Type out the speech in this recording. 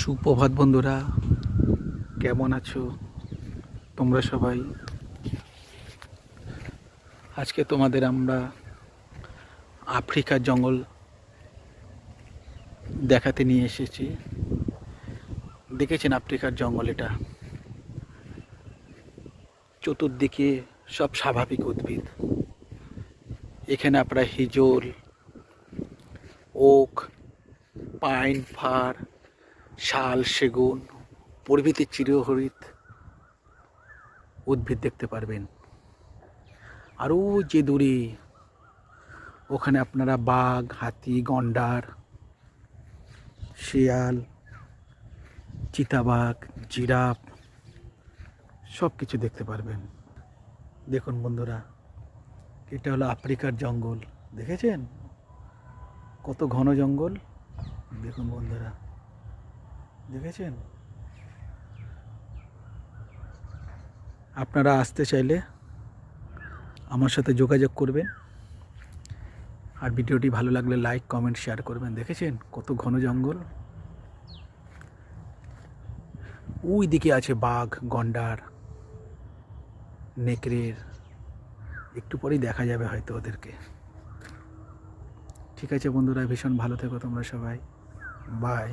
সুপ্রভাত বন্ধুরা, কেমন আছো তোমরা সবাই? আজকে তোমাদের আমরা আফ্রিকার জঙ্গল দেখাতে নিয়ে এসেছি। দেখেছেন আফ্রিকার জঙ্গল, এটা চতুর্দিকে সব স্বাভাবিক উদ্ভিদ। এখানে আপনারা হিজল, ওক, পাইন, ফার, শাল, সেগুন প্রভৃতি চিরহরিৎ উদ্ভিদ দেখতে পারবেন। আরও যে দূরে, ওখানে আপনারা বাঘ, হাতি, গন্ডার, শিয়াল, চিতাবাঘ, জিরাফ সব কিছু দেখতে পারবেন। দেখুন বন্ধুরা, এটা হলো আফ্রিকার জঙ্গল। দেখেছেন কত ঘন জঙ্গল? দেখুন বন্ধুরা, দেখেছেন? আপনারা আসতে চাইলে আমার সাথে যোগাযোগ করবেন। আর ভিডিওটি ভালো লাগলে লাইক, কমেন্ট, শেয়ার করবেন। দেখেছেন কত ঘন জঙ্গল? ওই দিকে আছে বাঘ, গন্ডার, নেকড়ের, একটু পরেই দেখা যাবে হয়তো ওদেরকে। ঠিক আছে বন্ধুরা, ভীষণ ভালো থেকো তোমরা সবাই। বাই।